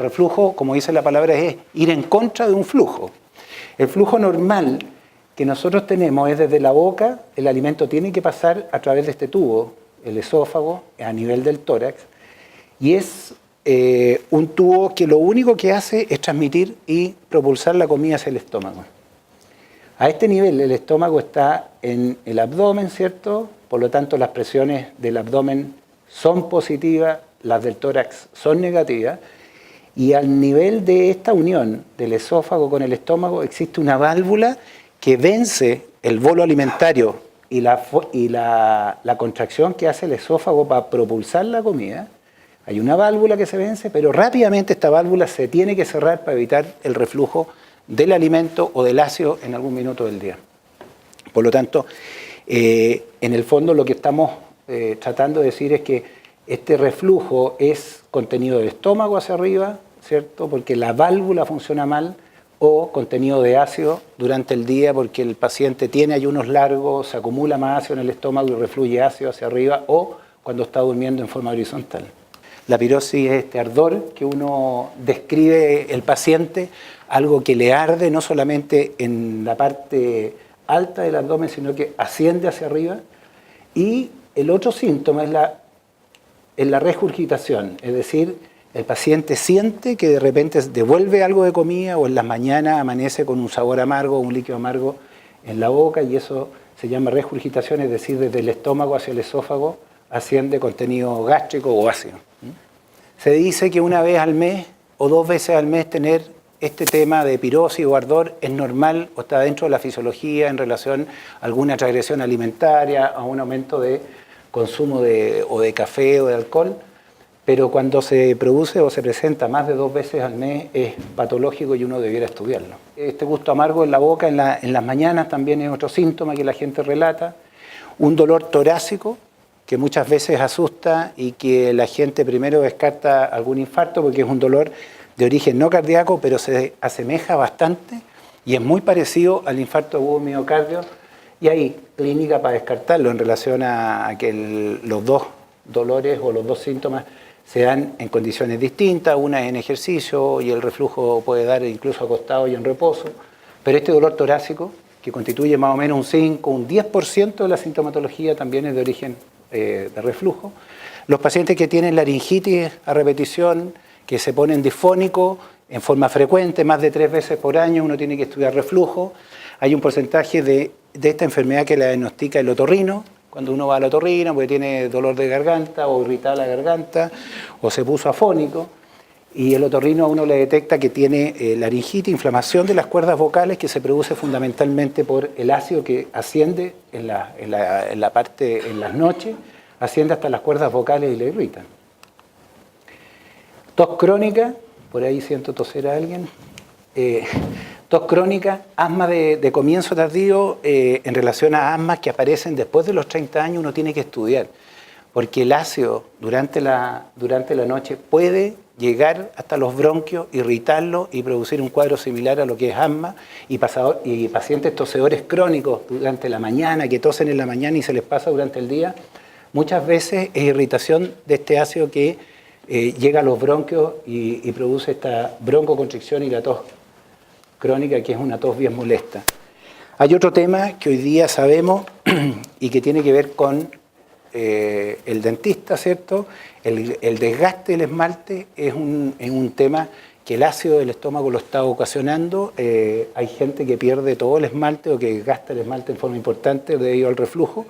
reflujo, como dice la palabra, es ir en contra de un flujo. El flujo normal que nosotros tenemos es desde la boca, el alimento tiene que pasar a través de este tubo, el esófago, a nivel del tórax, y es un tubo que lo único que hace es transmitir y propulsar la comida hacia el estómago. A este nivel el estómago está en el abdomen, ¿cierto? Por lo tanto las presiones del abdomen son positivas, las del tórax son negativas, y al nivel de esta unión del esófago con el estómago existe una válvula que vence el bolo alimentario y la contracción que hace el esófago para propulsar la comida. Hay una válvula que se vence, pero rápidamente esta válvula se tiene que cerrar para evitar el reflujo del alimento o del ácido en algún minuto del día. Por lo tanto, en el fondo lo que estamos tratando de decir es que este reflujo es contenido del estómago hacia arriba, ¿cierto? Porque la válvula funciona mal, o contenido de ácido durante el día porque el paciente tiene ayunos largos, se acumula más ácido en el estómago y refluye ácido hacia arriba, o cuando está durmiendo en forma horizontal. La pirosis es este ardor que uno describe el paciente, algo que le arde no solamente en la parte alta del abdomen, sino que asciende hacia arriba. Y el otro síntoma es la regurgitación, es decir, el paciente siente que de repente devuelve algo de comida o en las mañanas amanece con un sabor amargo, un líquido amargo en la boca, y eso se llama regurgitación, es decir, desde el estómago hacia el esófago asciende contenido gástrico o ácido. Se dice que una vez al mes o 2 veces al mes tener este tema de pirosis o ardor es normal o está dentro de la fisiología en relación a alguna transgresión alimentaria, a un aumento de consumo de café o de alcohol. Pero cuando se produce o se presenta más de 2 veces al mes es patológico y uno debiera estudiarlo. Este gusto amargo en la boca en las mañanas también es otro síntoma que la gente relata. Un dolor torácico que muchas veces asusta y que la gente primero descarta algún infarto porque es un dolor de origen no cardíaco, pero se asemeja bastante y es muy parecido al infarto agudo miocardio. Y hay clínica para descartarlo en relación a que los dos dolores o los dos síntomas se dan en condiciones distintas, una en ejercicio y el reflujo puede dar incluso acostado y en reposo, pero este dolor torácico, que constituye más o menos un 5, un 10% de la sintomatología, también es de origen de reflujo. Los pacientes que tienen laringitis a repetición, que se ponen disfónicos en forma frecuente, más de 3 veces por año, uno tiene que estudiar reflujo. Hay un porcentaje de esta enfermedad que la diagnostica el otorrino, cuando uno va al otorrino porque tiene dolor de garganta o irritada la garganta o se puso afónico, y el otorrino a uno le detecta que tiene laringitis, inflamación de las cuerdas vocales que se produce fundamentalmente por el ácido que asciende en las noches, asciende hasta las cuerdas vocales y le irritan. Tos crónica, por ahí siento toser a alguien. Tos crónica, asma de comienzo tardío, en relación a asmas que aparecen después de los 30 años, uno tiene que estudiar, porque el ácido durante la noche puede llegar hasta los bronquios, irritarlos y producir un cuadro similar a lo que es asma, y pacientes tosedores crónicos durante la mañana, que tosen en la mañana y se les pasa durante el día, muchas veces es irritación de este ácido que llega a los bronquios y produce esta broncoconstricción y la tos crónica, que es una tos bien molesta. Hay otro tema que hoy día sabemos y que tiene que ver con el dentista, ¿cierto? El desgaste del esmalte es un tema que el ácido del estómago lo está ocasionando. Hay gente que pierde todo el esmalte o que gasta el esmalte en forma importante debido al reflujo.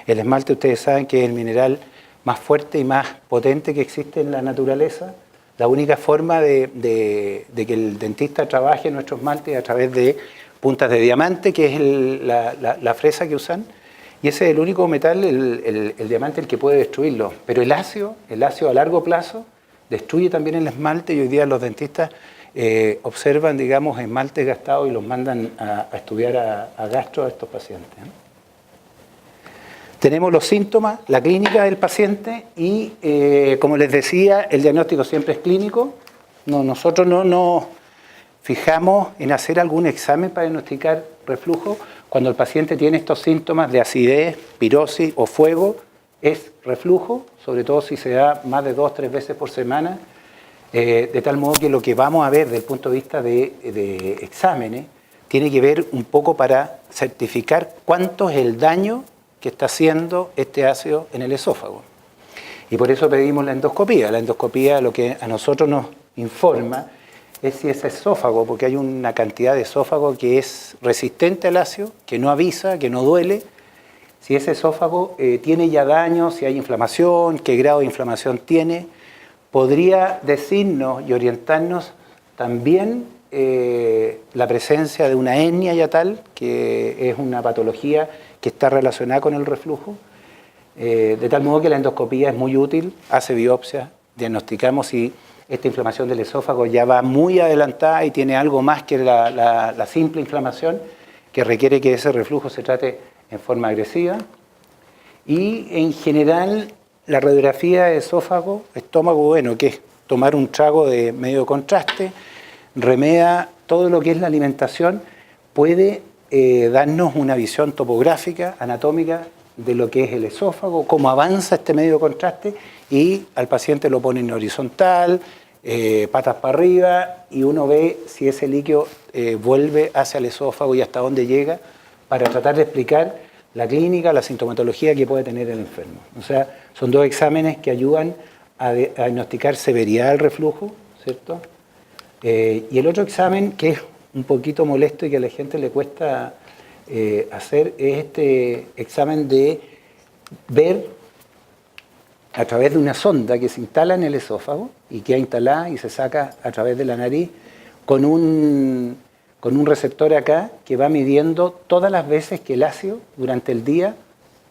El esmalte, ustedes saben que es el mineral más fuerte y más potente que existe en la naturaleza. La única forma de que el dentista trabaje nuestro esmalte es a través de puntas de diamante, que es la fresa que usan, y ese es el único metal, el diamante, el que puede destruirlo. Pero el ácido a largo plazo destruye también el esmalte, y hoy día los dentistas observan, digamos, esmaltes gastados y los mandan a estudiar a gastro a estos pacientes. Tenemos los síntomas, la clínica del paciente y, como les decía, el diagnóstico siempre es clínico. Nosotros no nos fijamos en hacer algún examen para diagnosticar reflujo. Cuando el paciente tiene estos síntomas de acidez, pirosis o fuego, es reflujo, sobre todo si se da más de 2 o 3 veces por semana. De tal modo que lo que vamos a ver desde el punto de vista de exámenes tiene que ver un poco para certificar cuánto es el daño que está haciendo este ácido en el esófago. Y por eso pedimos la endoscopía. La endoscopía lo que a nosotros nos informa es si ese esófago, porque hay una cantidad de esófago que es resistente al ácido, que no avisa, que no duele, si ese esófago tiene ya daño, si hay inflamación, qué grado de inflamación tiene, podría decirnos y orientarnos también la presencia de una hernia yatal, que es una patología que está relacionada con el reflujo, de tal modo que la endoscopía es muy útil, hace biopsia, diagnosticamos si esta inflamación del esófago ya va muy adelantada y tiene algo más que la simple inflamación, que requiere que ese reflujo se trate en forma agresiva. Y en general la radiografía de esófago, estómago, bueno, que es tomar un trago de medio contraste, remeda todo lo que es la alimentación, puede darnos una visión topográfica, anatómica, de lo que es el esófago, cómo avanza este medio contraste, y al paciente lo pone en horizontal, patas para arriba, y uno ve si ese líquido vuelve hacia el esófago y hasta dónde llega, para tratar de explicar la clínica, la sintomatología que puede tener el enfermo. O sea, son dos exámenes que ayudan a diagnosticar severidad del reflujo, ¿cierto? Y el otro examen, que es un poquito molesto y que a la gente le cuesta hacer, es este examen de ver a través de una sonda que se instala en el esófago y queda instalada y se saca a través de la nariz con un receptor acá que va midiendo todas las veces que el ácido durante el día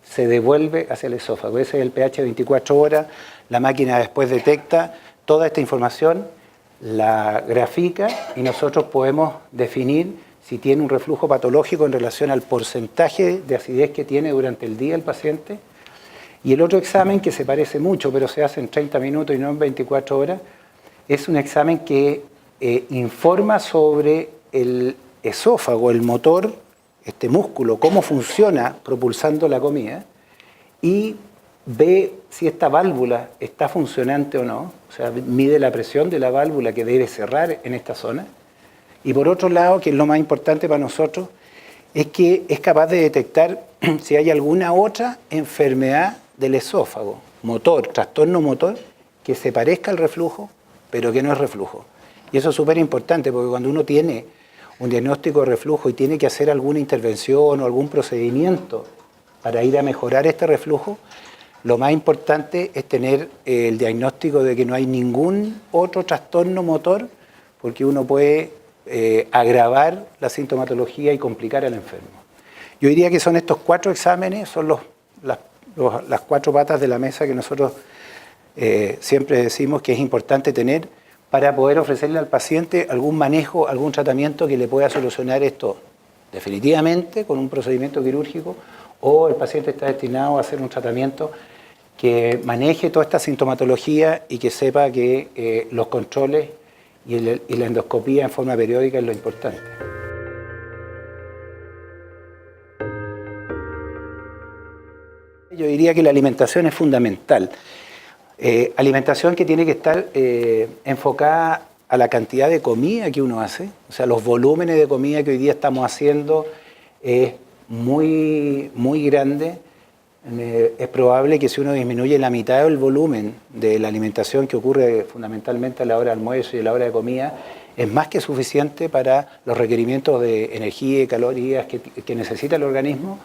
se devuelve hacia el esófago. Ese es el pH 24 horas, la máquina después detecta toda esta información, la grafica y nosotros podemos definir si tiene un reflujo patológico en relación al porcentaje de acidez que tiene durante el día el paciente. Y el otro examen, que se parece mucho, pero se hace en 30 minutos y no en 24 horas, es un examen que informa sobre el esófago, el motor, este músculo, cómo funciona propulsando la comida, y ve si esta válvula está funcionante o no, o sea, mide la presión de la válvula que debe cerrar en esta zona. Y por otro lado, que es lo más importante para nosotros, es que es capaz de detectar si hay alguna otra enfermedad del esófago, motor, trastorno motor, que se parezca al reflujo, pero que no es reflujo. Y eso es súper importante, porque cuando uno tiene un diagnóstico de reflujo y tiene que hacer alguna intervención o algún procedimiento para ir a mejorar este reflujo, lo más importante es tener el diagnóstico de que no hay ningún otro trastorno motor, porque uno puede agravar la sintomatología y complicar al enfermo. Yo diría que son estos 4 exámenes, son las 4 patas de la mesa que nosotros siempre decimos que es importante tener para poder ofrecerle al paciente algún manejo, algún tratamiento que le pueda solucionar esto definitivamente con un procedimiento quirúrgico, o el paciente está destinado a hacer un tratamiento que maneje toda esta sintomatología y que sepa que los controles y la endoscopía en forma periódica es lo importante. Yo diría que la alimentación es fundamental. Alimentación que tiene que estar enfocada a la cantidad de comida que uno hace, o sea, los volúmenes de comida que hoy día estamos haciendo es muy, muy grande. Es probable que si uno disminuye la mitad del volumen de la alimentación que ocurre fundamentalmente a la hora de almuerzo y a la hora de comida, es más que suficiente para los requerimientos de energía y calorías que necesita el organismo,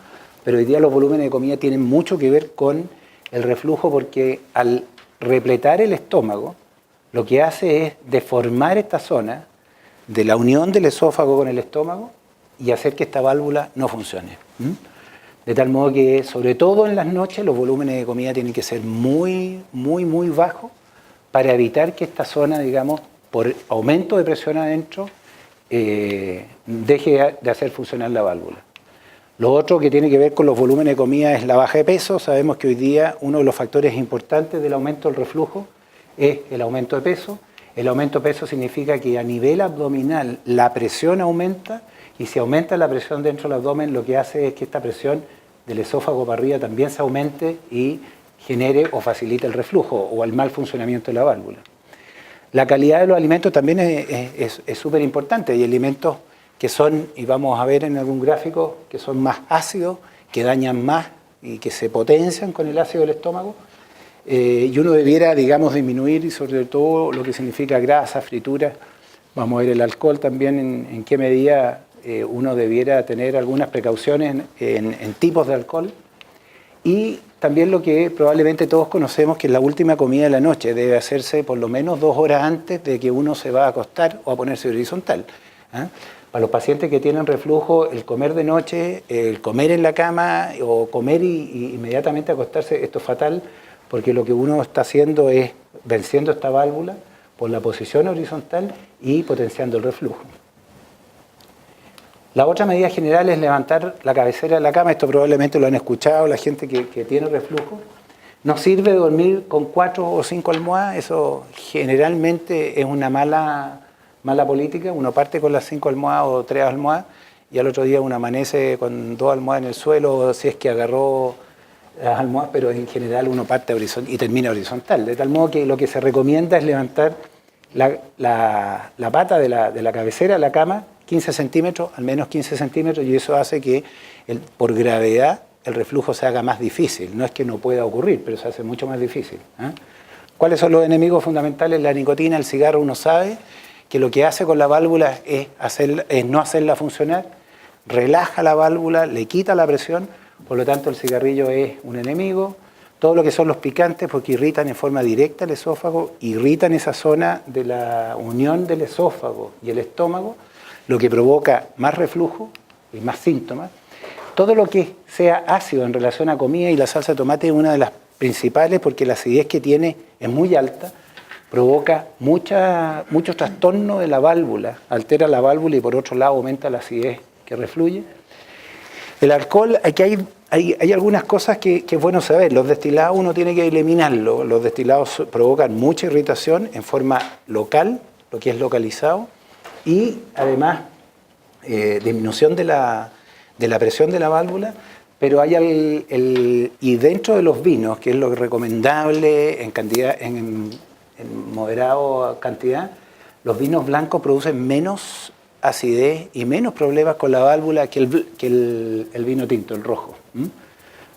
pero hoy día los volúmenes de comida tienen mucho que ver con el reflujo, porque al repletar el estómago, lo que hace es deformar esta zona de la unión del esófago con el estómago y hacer que esta válvula no funcione. De tal modo que, sobre todo en las noches, los volúmenes de comida tienen que ser muy, muy, muy bajos para evitar que esta zona, digamos, por aumento de presión adentro, deje de hacer funcionar la válvula. Lo otro que tiene que ver con los volúmenes de comida es la baja de peso. Sabemos que hoy día uno de los factores importantes del aumento del reflujo es el aumento de peso. El aumento de peso significa que a nivel abdominal la presión aumenta, y si aumenta la presión dentro del abdomen, lo que hace es que esta presión del esófago para arriba también se aumente y genere o facilite el reflujo o el mal funcionamiento de la válvula. La calidad de los alimentos también es súper importante. Hay alimentos que son, y vamos a ver en algún gráfico, que son más ácidos, que dañan más y que se potencian con el ácido del estómago. Y uno debiera, digamos, disminuir y sobre todo lo que significa grasa, frituras. Vamos a ver el alcohol también, en qué medida uno debiera tener algunas precauciones en tipos de alcohol. Y también lo que probablemente todos conocemos, que es la última comida de la noche. Debe hacerse por lo menos 2 horas antes de que uno se va a acostar o a ponerse horizontal. Para los pacientes que tienen reflujo, el comer de noche, el comer en la cama o comer y inmediatamente acostarse, esto es fatal, porque lo que uno está haciendo es venciendo esta válvula por la posición horizontal y potenciando el reflujo. La otra medida general es levantar la cabecera de la cama. Esto probablemente lo han escuchado la gente que tiene reflujo. No sirve dormir con 4 o 5 almohadas. Eso generalmente es una mala política. Uno parte con las 5 almohadas o 3 almohadas y al otro día uno amanece con 2 almohadas en el suelo, si es que agarró las almohadas, pero en general uno parte horizontal y termina horizontal. De tal modo que lo que se recomienda es levantar la pata de la cabecera de la cama 15 centímetros, al menos 15 centímetros, y eso hace que por gravedad el reflujo se haga más difícil. No es que no pueda ocurrir, pero se hace mucho más difícil. ¿Cuáles son los enemigos fundamentales? La nicotina, el cigarro. Uno sabe que lo que hace con la válvula es no hacerla funcionar, relaja la válvula, le quita la presión, por lo tanto el cigarrillo es un enemigo. Todo lo que son los picantes, porque irritan en forma directa el esófago, irritan esa zona de la unión del esófago y el estómago, lo que provoca más reflujo y más síntomas. Todo lo que sea ácido en relación a comida, y la salsa de tomate es una de las principales porque la acidez que tiene es muy alta, provoca mucho trastorno de la válvula, altera la válvula y por otro lado aumenta la acidez que refluye. El alcohol, aquí hay algunas cosas que es bueno saber. Los destilados uno tiene que eliminarlos. Los destilados provocan mucha irritación en forma local, lo que es localizado, y además disminución de la presión de la válvula, pero hay y dentro de los vinos, que es lo recomendable en cantidad, en moderada cantidad, los vinos blancos producen menos acidez y menos problemas con la válvula que el vino tinto, el rojo.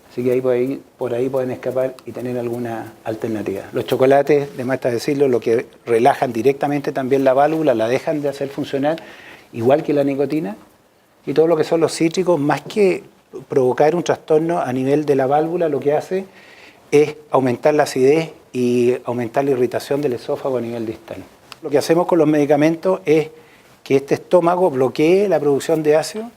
Así que por ahí pueden escapar y tener alguna alternativa. Los chocolates, de más está decirlo, lo que relajan directamente también la válvula, la dejan de hacer funcionar, igual que la nicotina. Y todo lo que son los cítricos, más que provocar un trastorno a nivel de la válvula, lo que hace es aumentar la acidez y aumentar la irritación del esófago a nivel distal. Lo que hacemos con los medicamentos es que este estómago bloquee la producción de ácido.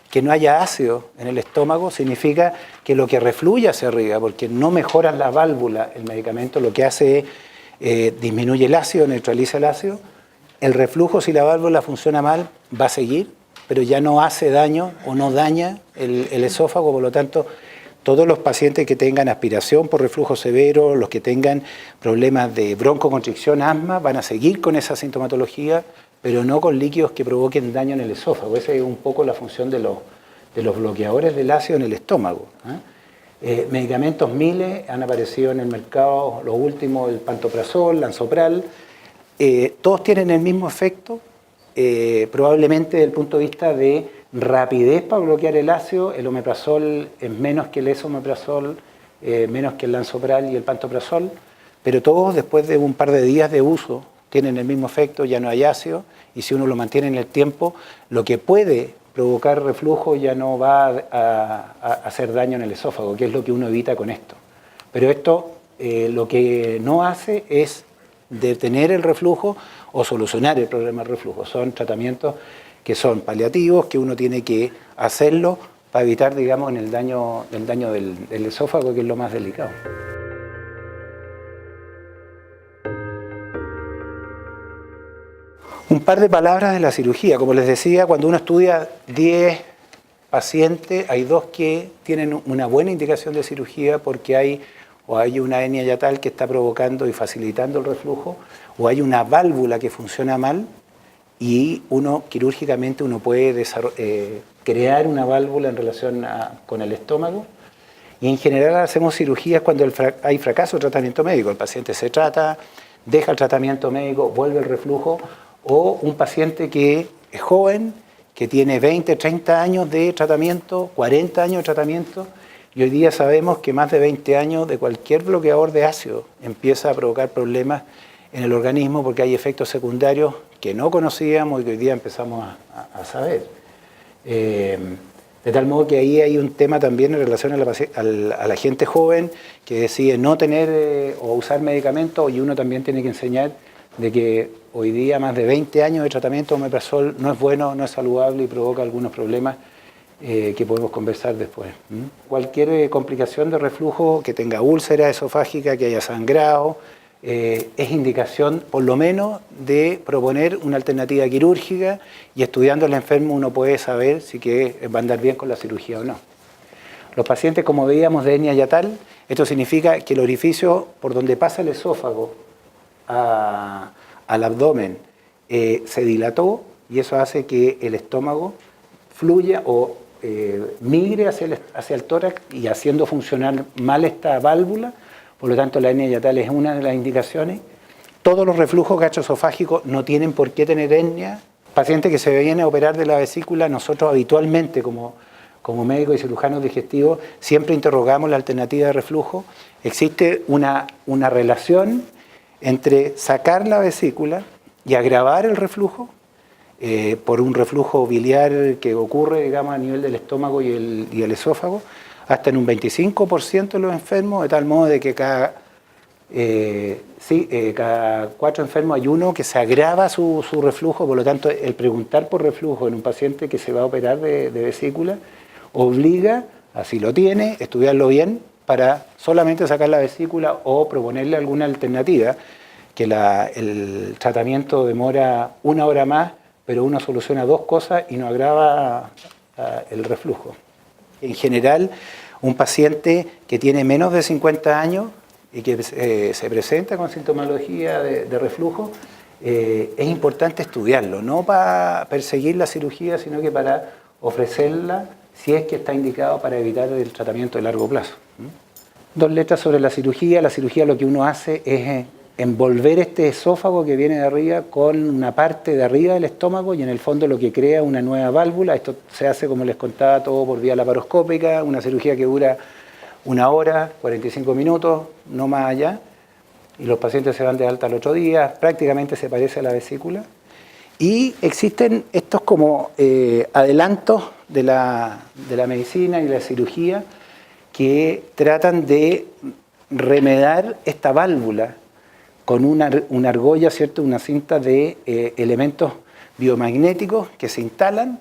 Que no haya ácido en el estómago significa que lo que refluye hacia arriba, porque no mejora la válvula, el medicamento lo que hace es disminuye el ácido, neutraliza el ácido. El reflujo, si la válvula funciona mal, va a seguir, pero ya no hace daño o no daña el esófago. Por lo tanto, todos los pacientes que tengan aspiración por reflujo severo, los que tengan problemas de broncoconstricción, asma, van a seguir con esa sintomatología, pero no con líquidos que provoquen daño en el esófago. Esa es un poco la función de los bloqueadores del ácido en el estómago. Medicamentos miles han aparecido en el mercado, los últimos, el pantoprazol, lansopral, todos tienen el mismo efecto, probablemente desde el punto de vista de rapidez para bloquear el ácido. El omeprazol es menos que el esomeprazol, menos que el lansopral y el pantoprazol, pero todos después de un par de días de uso tienen el mismo efecto, ya no hay ácido, y si uno lo mantiene en el tiempo, lo que puede provocar reflujo ya no va a hacer daño en el esófago, que es lo que uno evita con esto. Pero esto lo que no hace es detener el reflujo o solucionar el problema del reflujo. Son tratamientos que son paliativos, que uno tiene que hacerlo para evitar, digamos, el daño del esófago, que es lo más delicado. Un par de palabras de la cirugía. Como les decía, cuando uno estudia 10 pacientes, hay 2 que tienen una buena indicación de cirugía porque hay una hernia yatal que está provocando y facilitando el reflujo, o hay una válvula que funciona mal y quirúrgicamente uno puede crear una válvula en relación con el estómago. Y en general hacemos cirugías cuando hay fracaso de tratamiento médico. El paciente se trata, deja el tratamiento médico, vuelve el reflujo, o un paciente que es joven, que tiene 20, 30 años de tratamiento, 40 años de tratamiento, y hoy día sabemos que más de 20 años de cualquier bloqueador de ácido empieza a provocar problemas en el organismo porque hay efectos secundarios que no conocíamos y que hoy día empezamos a saber. De tal modo que ahí hay un tema también en relación a la gente joven que decide no tener o usar medicamentos, y uno también tiene que enseñar de que hoy día más de 20 años de tratamiento de omeprazol no es bueno, no es saludable y provoca algunos problemas que podemos conversar después. Cualquier complicación de reflujo que tenga úlcera esofágica, que haya sangrado, es indicación por lo menos de proponer una alternativa quirúrgica, y estudiando al enfermo uno puede saber si que va a andar bien con la cirugía o no. Los pacientes, como veíamos, de hernia yatal, esto significa que el orificio por donde pasa el esófago al abdomen se dilató, y eso hace que el estómago fluya o migre hacia el tórax, y haciendo funcionar mal esta válvula. Por lo tanto, la hernia yatal es una de las indicaciones. Todos los reflujos gastroesofágicos no tienen por qué tener hernia. Paciente que se viene a operar de la vesícula, nosotros habitualmente como médicos y cirujanos digestivos siempre interrogamos la alternativa de reflujo. Existe una relación entre sacar la vesícula y agravar el reflujo por un reflujo biliar que ocurre, digamos, a nivel del estómago y el esófago, hasta en un 25% de los enfermos, de tal modo de que cada 4 enfermos hay uno que se agrava su reflujo. Por lo tanto, el preguntar por reflujo en un paciente que se va a operar de vesícula obliga, así lo tiene, estudiarlo bien para solamente sacar la vesícula o proponerle alguna alternativa, que el tratamiento demora 1 hora más, pero uno soluciona 2 cosas y no agrava el reflujo. En general, un paciente que tiene menos de 50 años y que se presenta con sintomología de reflujo, es importante estudiarlo, no para perseguir la cirugía, sino que para ofrecerla si es que está indicado para evitar el tratamiento de largo plazo. 2 letras sobre la cirugía. La cirugía lo que uno hace es envolver este esófago que viene de arriba con una parte de arriba del estómago, y en el fondo lo que crea una nueva válvula. Esto se hace, como les contaba, todo por vía laparoscópica, una cirugía que dura 1 hora, 45 minutos, no más allá, y los pacientes se van de alta al otro día. Prácticamente se parece a la vesícula. Y existen estos como adelantos de la medicina y la cirugía que tratan de remedar esta válvula con una argolla, ¿cierto? Una cinta de elementos biomagnéticos que se instalan.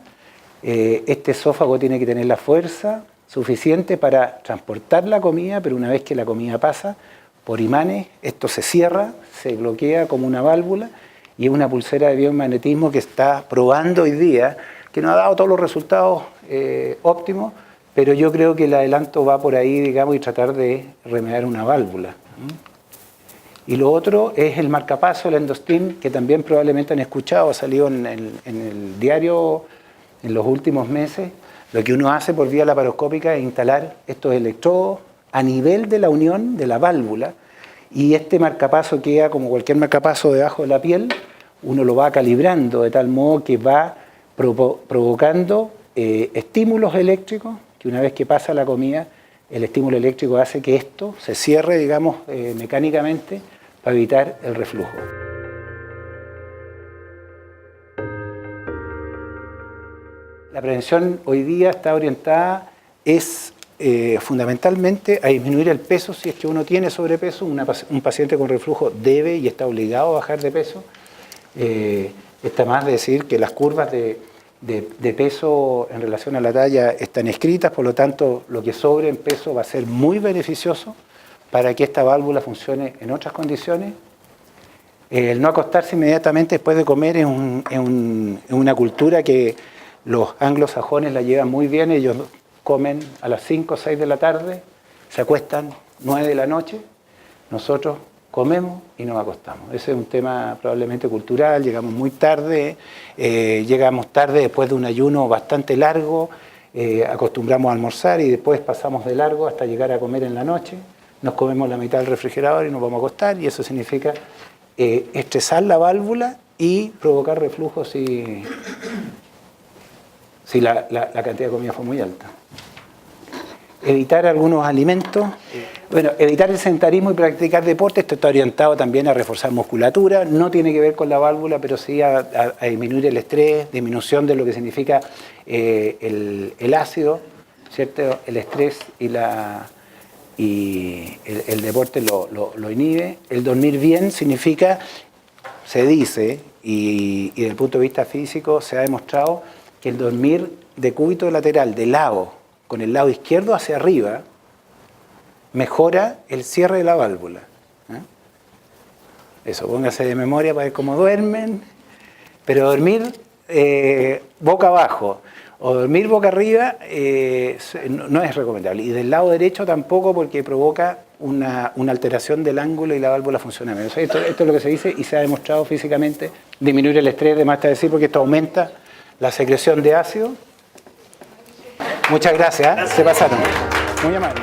Este esófago tiene que tener la fuerza suficiente para transportar la comida, pero una vez que la comida pasa por imanes, esto se cierra, se bloquea como una válvula, y es una pulsera de biomagnetismo que está probando hoy día, que no ha dado todos los resultados óptimos, pero yo creo que el adelanto va por ahí, digamos, y tratar de remediar una válvula. Y lo otro es el marcapaso, el Endostim, que también probablemente han escuchado, ha salido en el diario en los últimos meses. Lo que uno hace por vía laparoscópica es instalar estos electrodos a nivel de la unión de la válvula, y este marcapaso queda como cualquier marcapaso debajo de la piel. Uno lo va calibrando de tal modo que va provocando estímulos eléctricos, que una vez que pasa la comida, el estímulo eléctrico hace que esto se cierre, digamos, mecánicamente, para evitar el reflujo. La prevención hoy día está orientada fundamentalmente a disminuir el peso. Si es que uno tiene sobrepeso, un paciente con reflujo debe y está obligado a bajar de peso. Está más de decir que las curvas de peso en relación a la talla están escritas, por lo tanto lo que sobre en peso va a ser muy beneficioso para que esta válvula funcione en otras condiciones. El no acostarse inmediatamente después de comer es una cultura que los anglosajones la llevan muy bien. Ellos comen a las 5 o 6 de la tarde, se acuestan 9 de la noche. Nosotros comemos y nos acostamos. Ese es un tema probablemente cultural. Llegamos muy tarde, llegamos tarde después de un ayuno bastante largo, acostumbramos a almorzar y después pasamos de largo hasta llegar a comer en la noche. Nos comemos la mitad del refrigerador y nos vamos a acostar, y eso significa estresar la válvula y provocar reflujo si la cantidad de comida fue muy alta. Evitar algunos alimentos. Bueno, evitar el sedentarismo y practicar deporte. Esto está orientado también a reforzar musculatura. No tiene que ver con la válvula, pero sí a disminuir el estrés, disminución de lo que significa el ácido, ¿cierto? El estrés y el deporte lo inhibe. El dormir bien significa, se dice, y desde el punto de vista físico se ha demostrado que el dormir de cúbito lateral, de lado, con el lado izquierdo hacia arriba, mejora el cierre de la válvula. Eso, póngase de memoria para ver cómo duermen, pero dormir boca abajo o dormir boca arriba no es recomendable. Y del lado derecho tampoco, porque provoca una alteración del ángulo y la válvula funciona menos. Esto es lo que se dice y se ha demostrado físicamente. Disminuir el estrés, de más está decir, porque esto aumenta la secreción de ácido. Muchas gracias, se pasaron. Muy amable.